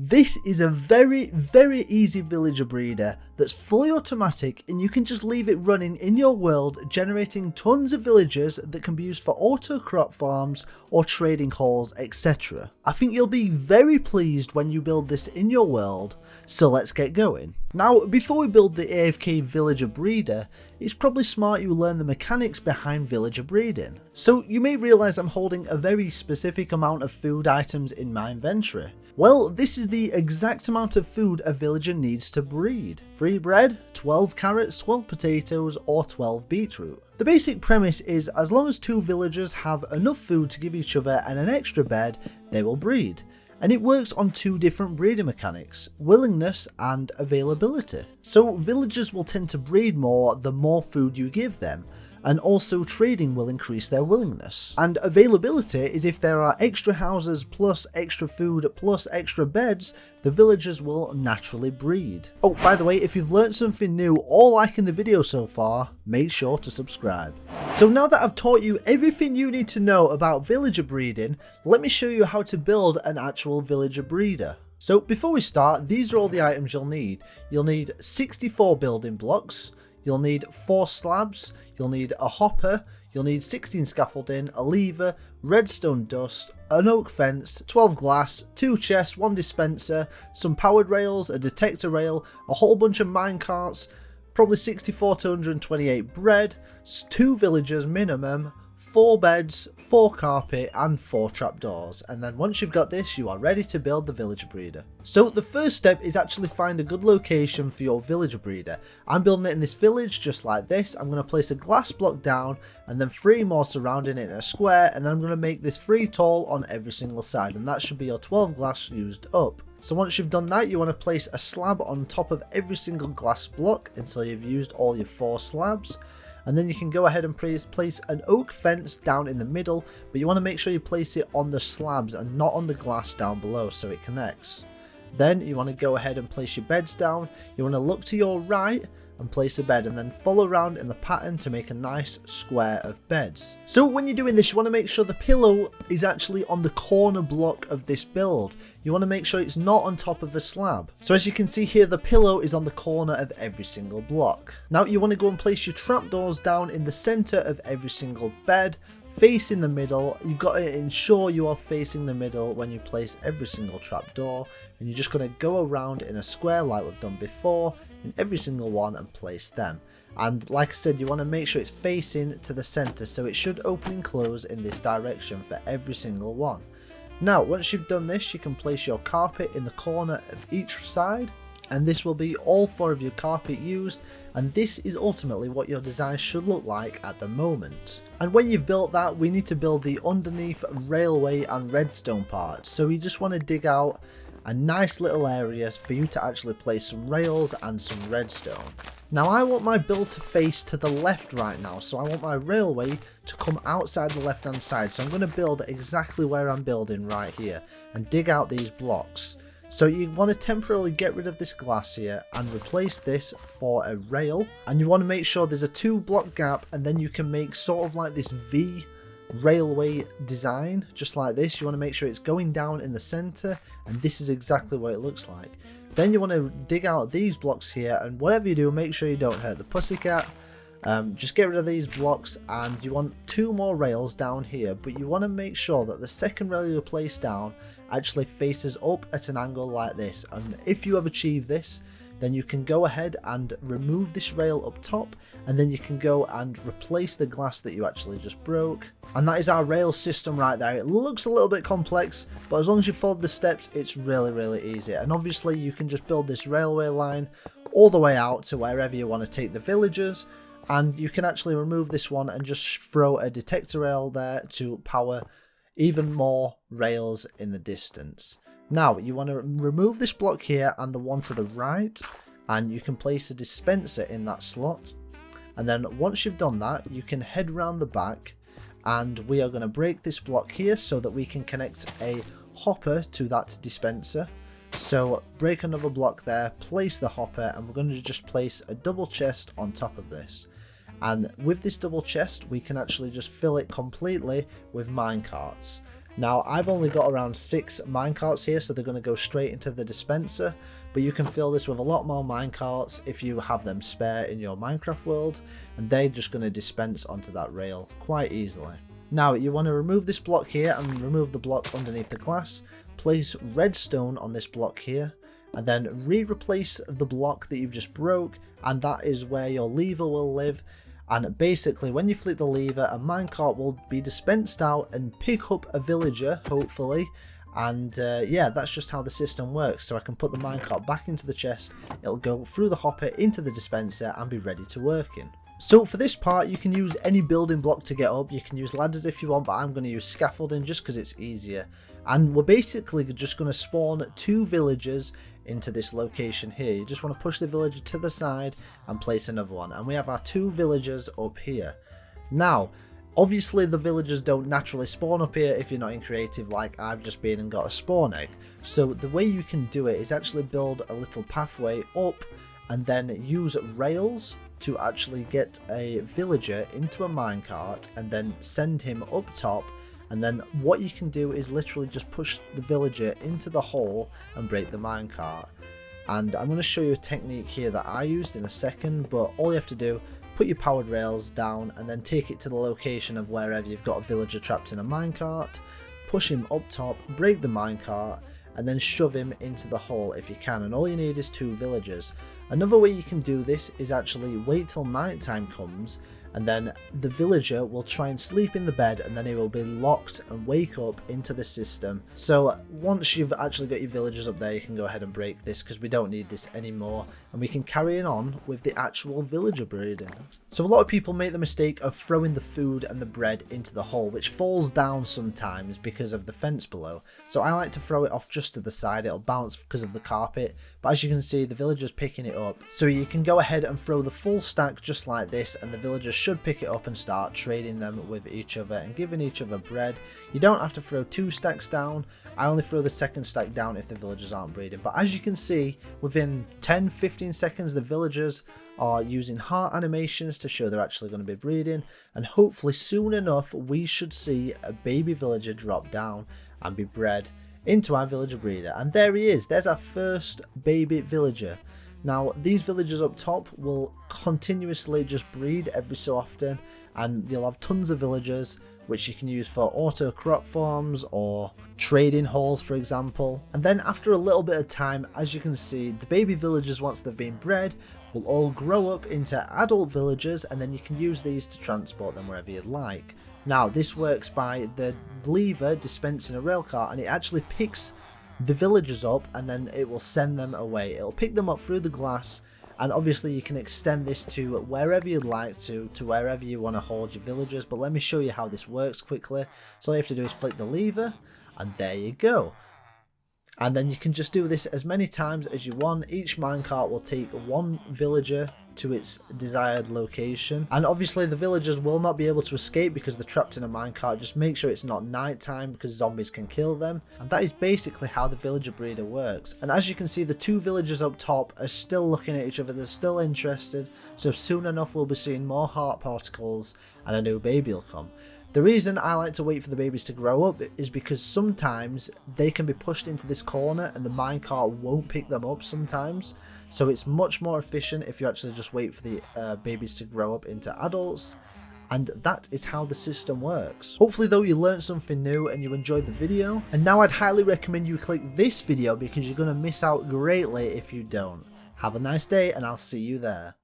This is a very easy villager breeder that's fully automatic, and you can just leave it running in your world, generating tons of villagers that can be used for auto crop farms or trading halls, etc. I think you'll be very pleased when you build this in your world, so let's get going. Now, before we build the AFK villager breeder, it's probably smart you learn the mechanics behind villager breeding. So you may realise I'm holding a very specific amount of food items in my inventory. Well, this is the exact amount of food a villager needs to breed. 3 bread, 12 carrots, 12 potatoes, or 12 beetroot. The basic premise is as long as 2 villagers have enough food to give each other and an extra bed, they will breed. And it works on 2 different breeding mechanics, willingness and availability. So villagers will tend to breed more the more food you give them, and also trading will increase their willingness. And availability is if there are extra houses plus extra food plus extra beds, the villagers will naturally breed. Oh, by the way, if you've learned something new or liking the video so far, make sure to subscribe. So now that I've taught you everything you need to know about villager breeding, let me show you how to build an actual villager breeder. So before we start, these are all the items you'll need. You'll need 64 building blocks, you'll need 4 slabs, you'll need a hopper, you'll need 16 scaffolding, a lever, redstone dust, an oak fence, 12 glass, 2 chests, 1 dispenser, some powered rails, a detector rail, a whole bunch of minecarts, probably 64 to 128 bread, 2 villagers minimum, 4 beds, 4 carpet and 4 trapdoors, and then once you've got this, you are ready to build the villager breeder. So the first step is actually find a good location for your villager breeder. I'm building it in this village just like this. I'm going to place a glass block down and then 3 more surrounding it in a square, and then I'm going to make this 3 tall on every single side, and that should be your 12 glass used up. So once you've done that, you want to place a slab on top of every single glass block until you've used all your 4 slabs. And then you can go ahead and place an oak fence down in the middle, but you want to make sure you place it on the slabs and not on the glass down below so it connects. Then you want to go ahead and place your beds down. You want to look to your right and place a bed, and then follow around in the pattern to make a nice square of beds. So when you're doing this, you want to make sure the pillow is actually on the corner block of this build. You want to make sure it's not on top of a slab. So as you can see here, the pillow is on the corner of every single block. Now you want to go and place your trapdoors down in the center of every single bed, facing the middle. You've got to ensure you are facing the middle when you place every single trapdoor, and you're just going to go around in a square like we've done before in every single one and place them. And like I said, you want to make sure it's facing to the center, so it should open and close in this direction for every single one. Now once you've done this, you can place your carpet in the corner of each side, and this will be all 4 of your carpet used, and this is ultimately what your design should look like at the moment. And when you've built that, we need to build the underneath railway and redstone part. So we just want to dig out a nice little area for you to actually place some rails and some redstone. Now I want my build to face to the left right now, so I want my railway to come outside the left hand side. So I'm going to build exactly where I'm building right here and dig out these blocks. So you want to temporarily get rid of this glass here and replace this for a rail, and you want to make sure there's a 2 block gap, and then you can make sort of like this V railway design just like this. You want to make sure it's going down in the center, and this is exactly what it looks like. Then you want to dig out these blocks here, and whatever you do, make sure you don't hurt the pussycat. Just get rid of these blocks, and you want 2 more rails down here, but you want to make sure that the second rail you place down actually faces up at an angle like this. And if you have achieved this, then you can go ahead and remove this rail up top, and then you can go and replace the glass that you actually just broke. And that is our rail system right there. It looks a little bit complex, but as long as you follow the steps, it's really easy. And obviously you can just build this railway line all the way out to wherever you want to take the villagers, and you can actually remove this one and just throw a detector rail there to power even more rails in the distance. Now you want to remove this block here and the one to the right, and you can place a dispenser in that slot. And then once you've done that, you can head round the back, and we are going to break this block here so that we can connect a hopper to that dispenser. So break another block there, place the hopper, and we're going to just place a double chest on top of this. And with this double chest, we can actually just fill it completely with minecarts. Now I've only got around 6 minecarts here, so they're going to go straight into the dispenser, but you can fill this with a lot more minecarts if you have them spare in your Minecraft world, and they're just going to dispense onto that rail quite easily. Now you want to remove this block here and remove the block underneath the glass, place redstone on this block here, and then re-replace the block that you've just broke, and that is where your lever will live. And basically when you flick the lever, a minecart will be dispensed out and pick up a villager, hopefully. And yeah, that's just how the system works. So I can put the minecart back into the chest, it'll go through the hopper into the dispenser and be ready to work in. So for this part, you can use any building block to get up. You can use ladders if you want, but I'm going to use scaffolding just because it's easier. And we're basically just going to spawn 2 villagers into this location here. You just want to push the villager to the side and place another one. And we have our 2 villagers up here. Now, obviously the villagers don't naturally spawn up here if you're not in creative like I've just been and got a spawn egg. So the way you can do it is actually build a little pathway up and then use rails to actually get a villager into a minecart and then send him up top. And then what you can do is literally just push the villager into the hole and break the minecart. And I'm going to show you a technique here that I used in a second, but all you have to do, put your powered rails down and then take it to the location of wherever you've got a villager trapped in a minecart, push him up top, break the minecart, and then shove him into the hole if you can, and all you need is 2 villagers. Another way you can do this is actually wait till night time comes, and then the villager will try and sleep in the bed, and then he will be locked and wake up into the system. So once you've actually got your villagers up there, you can go ahead and break this because we don't need this anymore, and we can carry on with the actual villager breeding. So a lot of people make the mistake of throwing the food and the bread into the hole, which falls down sometimes because of the fence below. So I like to throw it off just to the side, it'll bounce because of the carpet, but as you can see the villager's picking it up. So you can go ahead and throw the full stack just like this, and the villagers should pick it up and start trading them with each other and giving each other bread. You don't have to throw 2 stacks down, I only throw the second stack down if the villagers aren't breeding. But as you can see, within 10-15 seconds the villagers are using heart animations to show they're actually going to be breeding, and hopefully soon enough we should see a baby villager drop down and be bred into our villager breeder. And there he is, there's our first baby villager. Now these villagers up top will continuously just breed every so often, and you'll have tons of villagers which you can use for auto crop farms or trading halls for example. And then after a little bit of time, as you can see, the baby villagers, once they've been bred, will all grow up into adult villagers, and then you can use these to transport them wherever you'd like. Now this works by the lever dispensing a rail cart, and it actually picks the villagers up and then it will send them away. It'll pick them up through the glass, and obviously you can extend this to wherever you'd like to wherever you want to hold your villagers. But let me show you how this works quickly. So all you have to do is flick the lever and there you go. And then you can just do this as many times as you want. Each minecart will take 1 villager to its desired location, and obviously the villagers will not be able to escape because they're trapped in a minecart. Just make sure it's not nighttime because zombies can kill them. And that is basically how the villager breeder works. And as you can see, the 2 villagers up top are still looking at each other, they're still interested, so soon enough we'll be seeing more heart particles and a new baby will come. The reason I like to wait for the babies to grow up is because sometimes they can be pushed into this corner and the minecart won't pick them up sometimes. So it's much more efficient if you actually just wait for the babies to grow up into adults. And that is how the system works. Hopefully though you learned something new and you enjoyed the video. And now I'd highly recommend you click this video because you're going to miss out greatly if you don't. Have a nice day and I'll see you there.